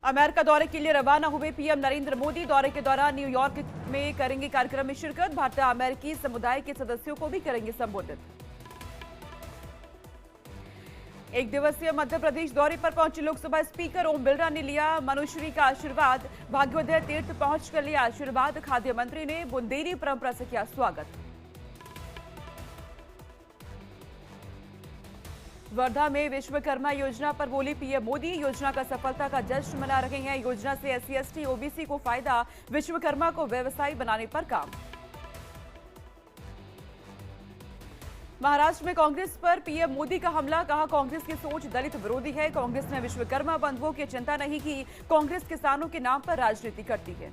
America दौरे के लिए रवाना हुए पीएम नरेंद्र मोदी दौरे के दौरान न्यूयॉर्क में करेंगे कार्यक्रम में शिरकत। भारतीय अमेरिकी समुदाय के सदस्यों को भी करेंगे संबोधित। एक दिवसीय मध्य प्रदेश दौरे पर पहुंचे लोकसभा स्पीकर ओम बिरला ने लिया मनुश्री का आशीर्वाद। भाग्योदय तीर्थ पहुंचकर लिया आशीर्वाद। खाद्य मंत्री ने बुंदेली परंपरा से किया स्वागत। वर्धा में विश्वकर्मा योजना पर बोले पीएम मोदी, योजना का सफलता का जश्न मना रहे हैं। योजना से एससी एसटी ओबीसी को फायदा, विश्वकर्मा को व्यवसायी बनाने पर काम। महाराष्ट्र में कांग्रेस पर पीएम मोदी का हमला, कहा कांग्रेस की सोच दलित विरोधी है। कांग्रेस ने विश्वकर्मा बंधुओं की चिंता नहीं की। कांग्रेस किसानों के नाम पर राजनीति करती है।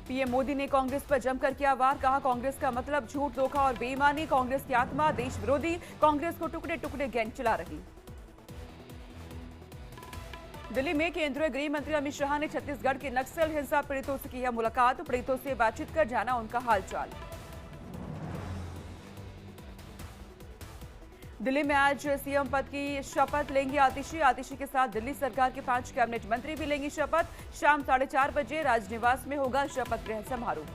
पीएम मोदी ने कांग्रेस पर जमकर किया वार, कहा कांग्रेस का मतलब झूठ, धोखा और बेईमानी। कांग्रेस की आत्मा देश विरोधी, कांग्रेस को टुकड़े टुकड़े गैंग चला रही। दिल्ली में केंद्रीय गृह मंत्री अमित शाह ने छत्तीसगढ़ के नक्सल हिंसा पीड़ितों से की है मुलाकात। पीड़ितों से बातचीत कर जाना उनका हालचाल। दिल्ली में आज सीएम पद की शपथ लेंगी आतिशी। आतिशी के साथ दिल्ली सरकार के 5 कैबिनेट मंत्री भी लेंगी शपथ। शाम 4:30 बजे राजनिवास में होगा शपथ ग्रहण समारोह।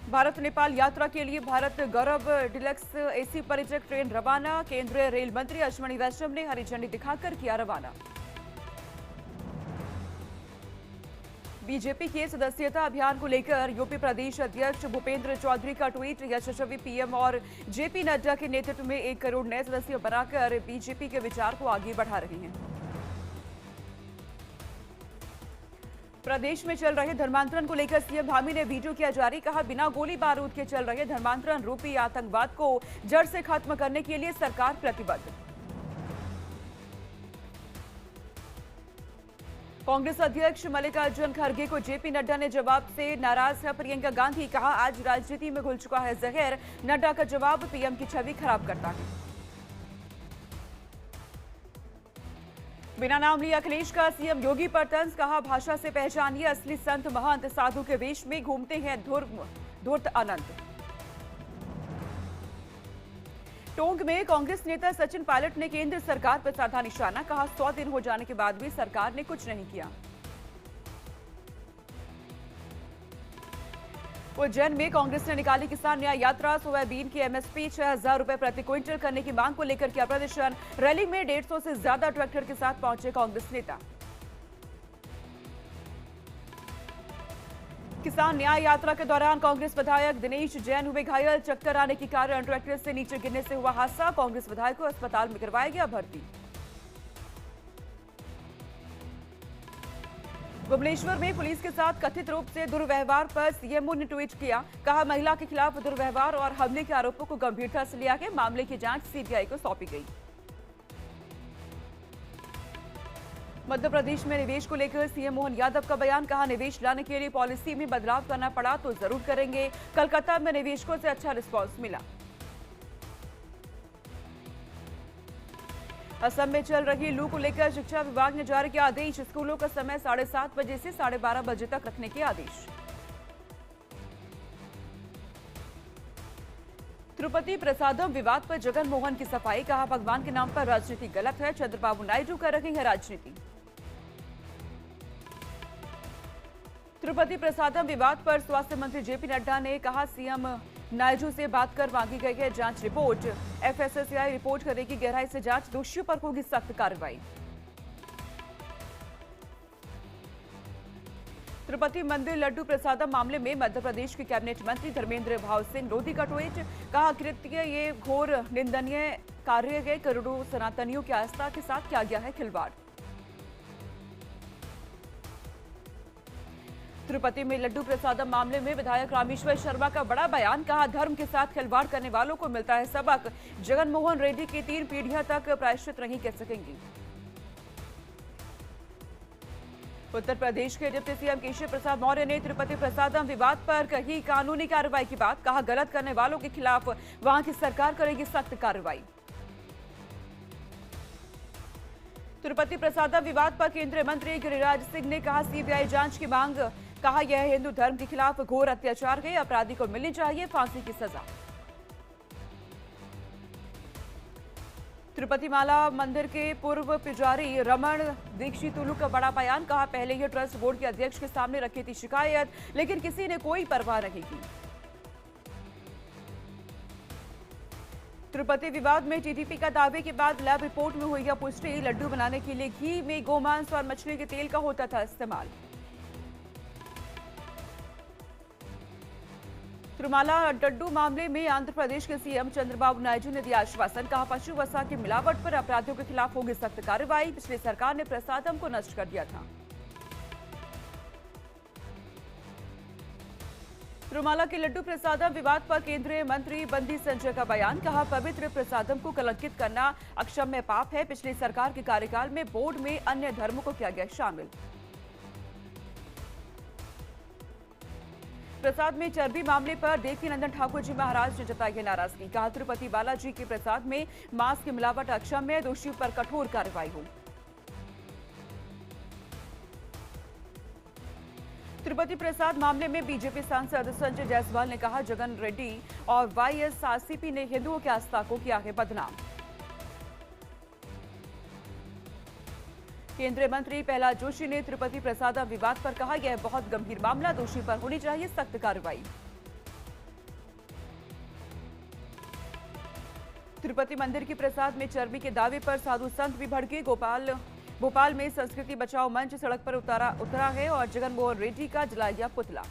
भारत नेपाल यात्रा के लिए भारत गौरव डिलक्स एसी परिचक ट्रेन रवाना। केंद्रीय रेल मंत्री अश्विनी वैष्णव ने हरी झंडी दिखाकर किया रवाना। बीजेपी के सदस्यता अभियान को लेकर यूपी प्रदेश अध्यक्ष भूपेंद्र चौधरी का ट्वीट। यशस्वी पीएम और जेपी नड्डा के नेतृत्व में 1 करोड़ नए सदस्य बनाकर बीजेपी के विचार को आगे बढ़ा रहे हैं। प्रदेश में चल रहे धर्मांतरण को लेकर सीएम धामी ने वीडियो किया जारी, कहा बिना गोली बारूद के चल रहे धर्मांतरण रूपी आतंकवाद को जड़ से खत्म करने के लिए सरकार प्रतिबद्ध। कांग्रेस अध्यक्ष मल्लिकार्जुन खड़गे को जेपी नड्डा ने जवाब से नाराज है प्रियंका गांधी, कहा आज राजनीति में घुल चुका है जहर। नड्डा का जवाब पीएम की छवि खराब करता है। बिना नाम लिए अखिलेश का सीएम योगी पर तंज, कहा भाषा से पहचानिए असली संत महंत, साधु के वेश में घूमते हैं धूर्त अनंत। टोंक में कांग्रेस नेता सचिन पायलट ने केंद्र सरकार पर साधा निशाना, कहा 100 दिन हो जाने के बाद भी सरकार ने कुछ नहीं किया। उज्जैन में कांग्रेस ने निकाली किसान न्याय यात्रा। सोयाबीन की एमएसपी 6,000 रुपए प्रति क्विंटल करने की मांग को लेकर किया प्रदर्शन। रैली में 150 से ज्यादा ट्रैक्टर के साथ पहुंचे कांग्रेस नेता। किसान न्याय यात्रा के दौरान कांग्रेस विधायक दिनेश जैन हुए घायल। चक्कर आने के कारण ट्रैक्टर से नीचे गिरने से हुआ हादसा। कांग्रेस विधायक को अस्पताल में करवाया गया भर्ती। भुवनेश्वर में पुलिस के साथ कथित रूप से दुर्व्यवहार पर सीएमओ ने ट्वीट किया, कहा महिला के खिलाफ दुर्व्यवहार और हमले के आरोपों को गंभीरता से लिया गया। मामले की जांच सीबीआई को सौंपी गई। मध्य प्रदेश में निवेश को लेकर सीएम मोहन यादव का बयान, कहा निवेश लाने के लिए पॉलिसी में बदलाव करना पड़ा तो जरूर करेंगे। कलकत्ता में निवेशकों से अच्छा रिस्पांस मिला। असम में चल रही लू को लेकर शिक्षा विभाग ने जारी किया आदेश। स्कूलों का समय 7:30 बजे से 12:30 बजे तक रखने के आदेश। तिरुपति प्रसादम विवाद पर जगन मोहन की सफाई, कहा भगवान के नाम पर राजनीति गलत है। चंद्रबाबू नायडू कर रही है राजनीति। तिरुपति प्रसादम विवाद पर स्वास्थ्य मंत्री जेपी नड्डा ने कहा सीएम नायडू से बात कर मांगी गई है जांच रिपोर्ट। एफएसएसएआई रिपोर्ट करेगी गहराई से जांच, दोषियों पर होगी सख्त कार्रवाई। तिरुपति मंदिर लड्डू प्रसादम मामले में मध्य प्रदेश के कैबिनेट मंत्री धर्मेंद्र भाव सिंह लोधी का ट्वीट, कहा कृत्य ये घोर निंदनीय कार्य है। करोड़ों सनातनियों की आस्था के साथ किया गया है खिलवाड़। तिरुपति में लड्डू प्रसादम मामले में विधायक रामेश्वर शर्मा का बड़ा बयान, कहा धर्म के साथ खिलवाड़ करने वालों को मिलता है सबक। जगनमोहन रेड्डी की 3 पीढ़ियां तक प्रायश्चित नहीं कर सकेंगी। उत्तर प्रदेश के डिप्टी सीएम केशव प्रसाद मौर्य ने तिरुपति प्रसादम विवाद पर कही कानूनी कार्रवाई की बात, कहा गलत करने वालों के खिलाफ वहां की सरकार करेगी सख्त कार्रवाई। तिरुपति प्रसादम विवाद पर केंद्रीय मंत्री गिरिराज सिंह ने कहा सीबीआई जांच की मांग, कहा यह हिंदू धर्म के खिलाफ घोर अत्याचार है, अपराधी को मिलनी चाहिए फांसी की सजा। तिरुपति माला मंदिर के पूर्व पुजारी रमन दीक्षितुलु का बड़ा बयान। कहा, पहले ही ट्रस्ट बोर्ड के अध्यक्ष के सामने रखी थी शिकायत, लेकिन किसी ने कोई परवाह नहीं की। तिरुपति विवाद में टीटीपी का दावे के बाद लैब रिपोर्ट में हुई यह पुष्टि। लड्डू बनाने के लिए घी में गोमांस और मछली के तेल का होता था इस्तेमाल। तिरुमाला लड्डू मामले में आंध्र प्रदेश के सीएम चंद्रबाबू नायडू ने दिया आश्वासन। कहा, पशु वसा की मिलावट पर अपराधियों के खिलाफ होगी सख्त कार्रवाई। पिछली सरकार ने प्रसादम को नष्ट कर दिया था। तिरुमाला के लड्डू प्रसादम विवाद पर केंद्रीय मंत्री बंदी संजय का बयान। कहा, पवित्र प्रसादम को कलंकित करना अक्षम्य पाप है। पिछली सरकार के कार्यकाल में बोर्ड में अन्य धर्मों को किया गया शामिल। प्रसाद में चर्बी मामले पर देवकीनंदन ठाकुर जी महाराज ने जताई नाराजगी। कहा, तिरुपति बालाजी के प्रसाद में मांस की मिलावट अक्षम्य है। दोषियों पर कठोर कार्रवाई हो। तिरुपति प्रसाद मामले में बीजेपी सांसद संजय जायसवाल ने कहा, जगन रेड्डी और वाईएसआरसीपी ने हिंदुओं की आस्था को किया है बदनाम। केंद्रीय मंत्री प्रहलाद जोशी ने तिरुपति प्रसादम विवाद पर कहा, यह बहुत गंभीर मामला, दोषी पर होनी चाहिए सख्त कार्रवाई। तिरुपति मंदिर की प्रसाद में चर्बी के दावे पर साधु संत भी भड़के। भोपाल में संस्कृति बचाओ मंच सड़क पर उतरा है और जगनमोहन रेड्डी का जलाया पुतला।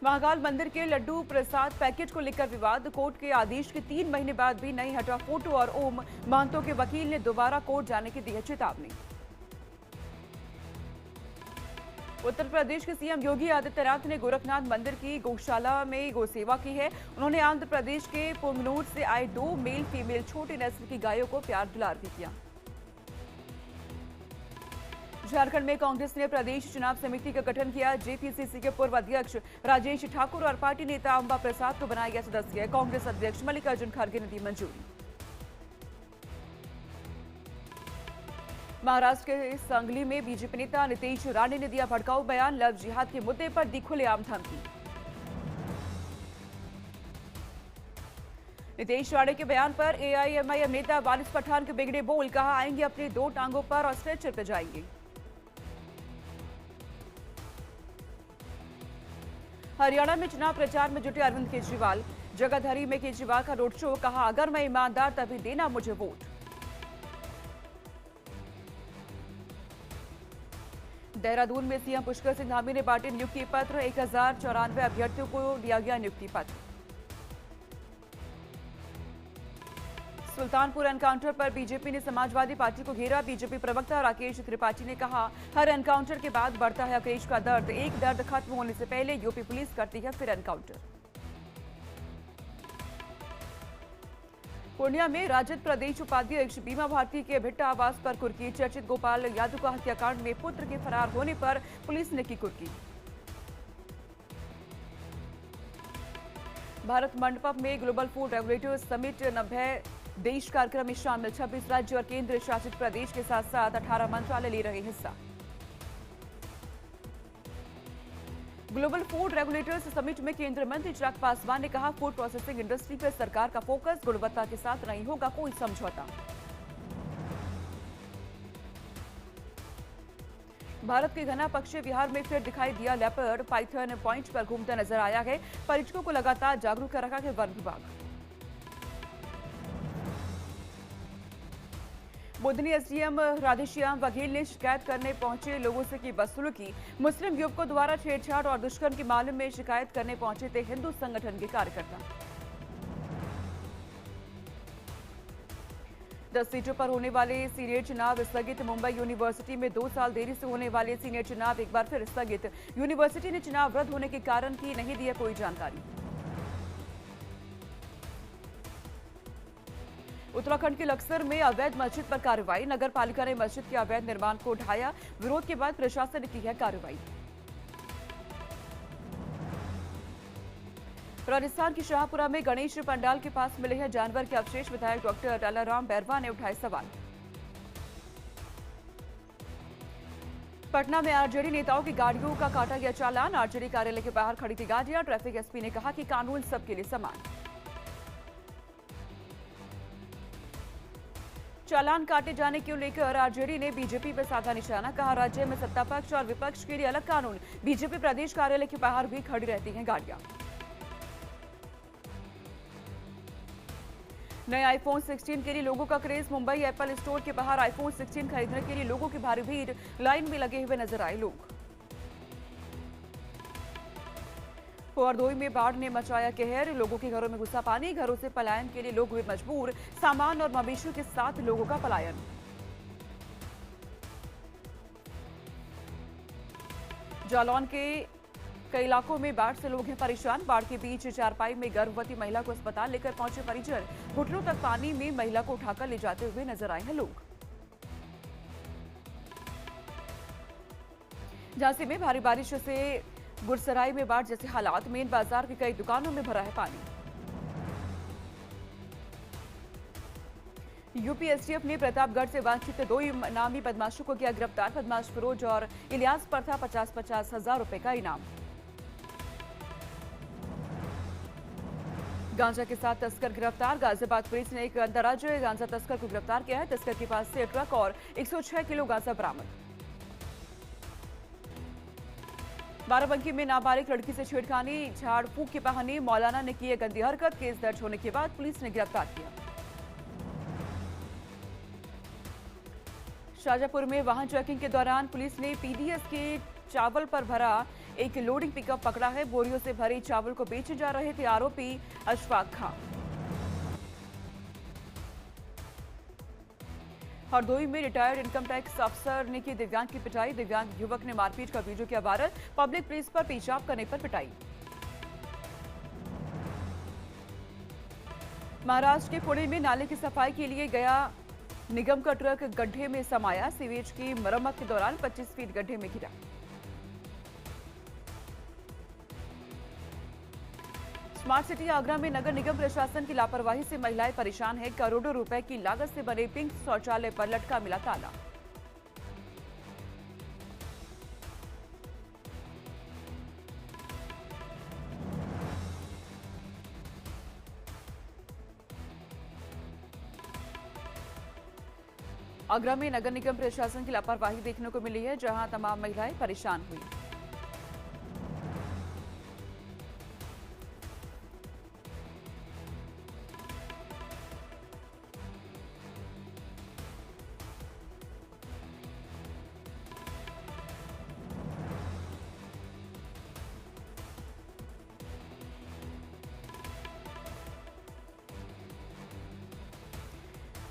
महाकाल मंदिर के लड्डू प्रसाद पैकेट को लेकर विवाद। कोर्ट के आदेश के 3 महीने बाद भी नहीं हटा फोटो और ओम महंतों के वकील ने दोबारा कोर्ट जाने की दी है चेतावनी। उत्तर प्रदेश के सीएम योगी आदित्यनाथ ने गोरखनाथ मंदिर की गौशाला में गौसेवा की है। उन्होंने आंध्र प्रदेश के पुंगनूर से आए 2 मेल फीमेल छोटी नस्ल की गायों को प्यार दुलार भी किया। झारखंड में कांग्रेस ने प्रदेश चुनाव समिति का गठन किया। जेपीसीसी के पूर्व अध्यक्ष राजेश ठाकुर और पार्टी नेता अंबा प्रसाद को बनाया गया सदस्य। कांग्रेस अध्यक्ष मल्लिकार्जुन खड़गे ने दी मंजूरी। महाराष्ट्र के सांगली में बीजेपी नेता नीतीश राणे ने दिया भड़काऊ बयान। लव जिहाद के मुद्दे पर दी खुलेआम धमकी। नीतीश राणे के बयान पर एआईएमआईएम नेता वारिस पठान के बिगड़े बोल। कहा, आएंगे अपनी 2 टांगों पर और स्ट्रेचर पर जाएंगे। हरियाणा में चुनाव प्रचार में जुटे अरविंद केजरीवाल। जगाधरी में केजरीवाल का रोड शो। कहा, अगर मैं ईमानदार तभी देना मुझे वोट। देहरादून में सीएम पुष्कर सिंह धामी ने बांटे नियुक्ति पत्र। 1094 अभ्यर्थियों को दिया गया नियुक्ति पत्र। सुल्तानपुर एनकाउंटर पर बीजेपी ने समाजवादी पार्टी को घेरा। बीजेपी प्रवक्ता राकेश त्रिपाठी ने कहा, हर एनकाउंटर के बाद बढ़ता है अखिलेश का दर्द। एक दर्द खत्म होने से पहले यूपी पुलिस करती है फिर एनकाउंटर। पूर्णिया में राजद प्रदेश उपाध्यक्ष बीमा भारती के भिट्टा आवास पर कुर्की। चर्चित गोपाल यादव का हत्याकांड में पुत्र के फरार होने पर पुलिस ने की कुर्की। भारत मंडपम में ग्लोबल फूड रेगुलेटर्स समिट 90 देश कार्यक्रम में शामिल। 26 राज्य और केंद्र शासित प्रदेश के साथ साथ 18 मंत्रालय ले रहे हिस्सा। ग्लोबल फूड रेगुलेटर्स समिट में केंद्रीय मंत्री चिराग पासवान ने कहा, फूड प्रोसेसिंग इंडस्ट्री पर सरकार का फोकस, गुणवत्ता के साथ नहीं होगा कोई समझौता। भारत के घना पक्षी विहार में फिर दिखाई दिया लेपर्ड। पाइथन पॉइंट पर घूमता नजर आया है। पर्यटकों को लगातार जागरूक कर रखा है वन विभाग। बुधनी एसडीएम राधेश्याम बघेल ने शिकायत करने पहुंचे लोगों से की बदसलूकी। मुस्लिम युवकों द्वारा छेड़छाड़ और दुष्कर्म के मामले में शिकायत करने पहुंचे थे हिंदू संगठन के कार्यकर्ता। 10 सीटों पर होने वाले सीनियर चुनाव स्थगित। मुंबई यूनिवर्सिटी में 2 साल देरी से होने वाले सीनियर चुनाव एक बार फिर स्थगित। यूनिवर्सिटी ने चुनाव रद्द होने के कारण की नहीं दी है कोई जानकारी। उत्तराखंड के लक्सर में अवैध मस्जिद पर कार्रवाई। नगर पालिका ने मस्जिद के अवैध निर्माण को ढाया। विरोध के बाद प्रशासन ने की है कार्रवाई। राजस्थान की शाहपुरा में गणेश पंडाल के पास मिले हैं जानवर के अवशेष। विधायक डॉक्टर टालाराम बैरवा ने उठाए सवाल। पटना में आरजेडी नेताओं की गाड़ियों का काटा गया चालान। आरजेडी कार्यालय के बाहर खड़ी थी गाड़ियां। ट्रैफिक एसपी ने कहा कि कानून सबके लिए समान। चालान काटे जाने को लेकर आरजेडी ने बीजेपी पर साधा निशाना। कहा राज्य में सत्ता पक्ष और विपक्ष के लिए अलग कानून। बीजेपी प्रदेश कार्यालय के बाहर भी खड़ी रहती हैं गाड़ियां। नए आईफोन 16 के लिए लोगों का क्रेज। मुंबई एप्पल स्टोर के बाहर आईफोन 16 खरीदने के लिए लोगों की भारी भीड़। लाइन में लगे हुए नजर आए लोग। हरदोई में बाढ़ ने मचाया कहर। लोगों के घरों में घुसा पानी। घरों से पलायन के लिए लोग हुए मजबूर। सामान और मवेशियों के साथ लोगों का पलायन। जालौन के कई इलाकों में बाढ़ से लोग हैं परेशान। बाढ़ के बीच चारपाई में गर्भवती महिला को अस्पताल लेकर पहुंचे परिजन। घुटनों तक पानी में महिला को उठाकर ले जाते हुए नजर आए हैं लोग। झांसी में भारी बारिश से गुरसराय में बाढ़ जैसे हालात। मेन बाजार की कई दुकानों में भरा है पानी। यूपी एसटीएफ ने प्रतापगढ़ से वांछित 2 इनामी बदमाशों को किया गिरफ्तार। बदमाश फिरोज और इलियास पर था 50-50 हजार रुपए का इनाम। गांजा के साथ तस्कर गिरफ्तार। गाजियाबाद पुलिस ने एक अंतर्राज्यीय गांजा तस्कर को गिरफ्तार किया है। तस्कर के पास से ट्रक और 106 किलो गांजा बरामद। बाराबंकी में नाबालिग लड़की से छेड़खानी। झाड़ फूंक के बहाने मौलाना ने की गंदी हरकत। केस दर्ज होने के बाद पुलिस ने गिरफ्तार किया। शाजापुर में वाहन चेकिंग के दौरान पुलिस ने पीडीएस के चावल पर भरा एक लोडिंग पिकअप पकड़ा है। बोरियों से भरे चावल को बेचे जा रहे थे आरोपी अशफाक खां। हरदोई में रिटायर्ड इनकम टैक्स अफसर ने की दिव्यांग की पिटाई। दिव्यांग युवक ने मारपीट का वीडियो किया वायरल। पब्लिक प्लेस पर पेशाब करने पर पिटाई। महाराष्ट्र के पुणे में नाले की सफाई के लिए गया निगम का ट्रक गड्ढे में समाया। सीवेज की मरम्मत के दौरान 25 फीट गड्ढे में गिरा। स्मार्ट सिटी आगरा में नगर निगम प्रशासन की लापरवाही से महिलाएं परेशान हैं। करोड़ों रुपए की लागत से बने पिंक शौचालय पर लटका मिला ताला। आगरा में नगर निगम प्रशासन की लापरवाही देखने को मिली है, जहां तमाम महिलाएं परेशान हुई।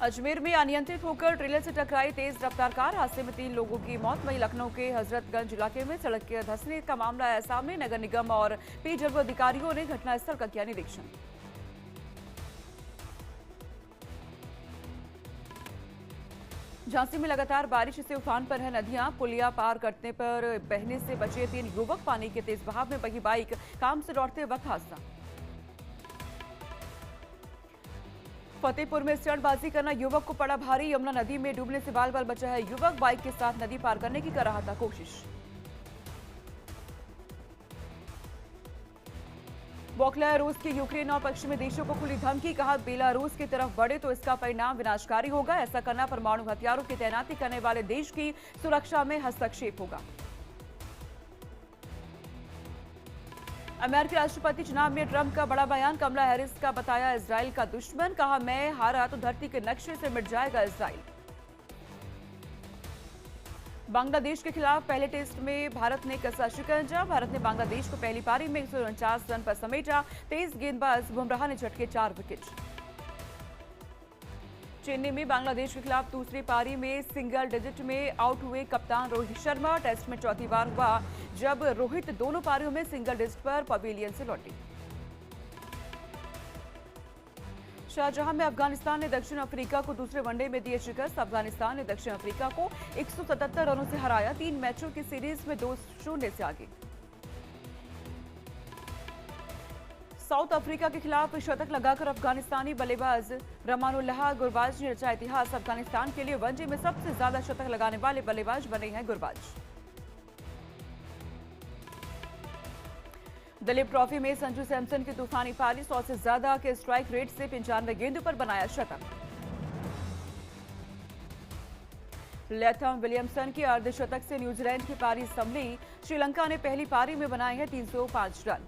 अजमेर में अनियंत्रित होकर ट्रेलर से टकराई तेज रफ्तार कार। हादसे में 3 लोगों की मौत। वहीं लखनऊ के हजरतगंज इलाके में सड़क के धंसने का मामला आया सामने। नगर निगम और पेयजल अधिकारियों ने घटनास्थल का किया निरीक्षण। झांसी में लगातार बारिश से उफान पर है नदियां। पुलिया पार करने पर बहने से बचे 3 युवक। पानी के तेज बहाव में बही बाइक। काम से लौटते वक्त हादसा। फतेहपुर में स्टंटबाजी करना युवक को पड़ा भारी। यमुना नदी में डूबने से बाल बाल बचा है युवक। बाइक के साथ नदी पार करने की कर रहा था कोशिश। बौखलाया रूस की यूक्रेन और पश्चिमी देशों को खुली धमकी। कहा बेलारूस की तरफ बढ़े तो इसका परिणाम विनाशकारी होगा। ऐसा करना परमाणु हथियारों की तैनाती करने वाले देश की सुरक्षा में हस्तक्षेप होगा। अमेरिकी राष्ट्रपति चुनाव में ट्रंप का बड़ा बयान। कमला हैरिस का बताया इजराइल का दुश्मन। कहा मैं हारा तो धरती के नक्शे से मिट जाएगा इजराइल। बांग्लादेश के खिलाफ पहले टेस्ट में भारत ने कसा शिकंजा। भारत ने बांग्लादेश को पहली पारी में 149 रन पर समेटा। तेज गेंदबाज बुमराह ने झटके 4 विकेट। चेन्नई में बांग्लादेश के खिलाफ दूसरी पारी में सिंगल डिजिट में आउट हुए कप्तान रोहित शर्मा। टेस्ट में चौथी बार हुआ जब रोहित दोनों पारियों में सिंगल डिजिट पर पवेलियन से लौटे। शारजाह में अफगानिस्तान ने दक्षिण अफ्रीका को दूसरे वनडे में दिए शिकस्त। अफगानिस्तान ने दक्षिण अफ्रीका को 177 रनों से हराया। 3 मैचों की सीरीज में 2-0 से आगे। साउथ अफ्रीका के खिलाफ शतक लगाकर अफगानिस्तानी बल्लेबाज रमानुल्लाह गुरबाज ने रचा इतिहास। अफगानिस्तान के लिए वनडे में सबसे ज्यादा शतक लगाने वाले बल्लेबाज बने हैं गुरबाज। दिलीप ट्रॉफी में संजू सैमसन की तूफानी पारी। 100 से ज्यादा के स्ट्राइक रेट से 95 गेंदों पर बनाया शतक। लैथम विलियमसन की अर्धशतक से न्यूजीलैंड की पारी संभली। श्रीलंका ने पहली पारी में बनाए हैं 305 रन।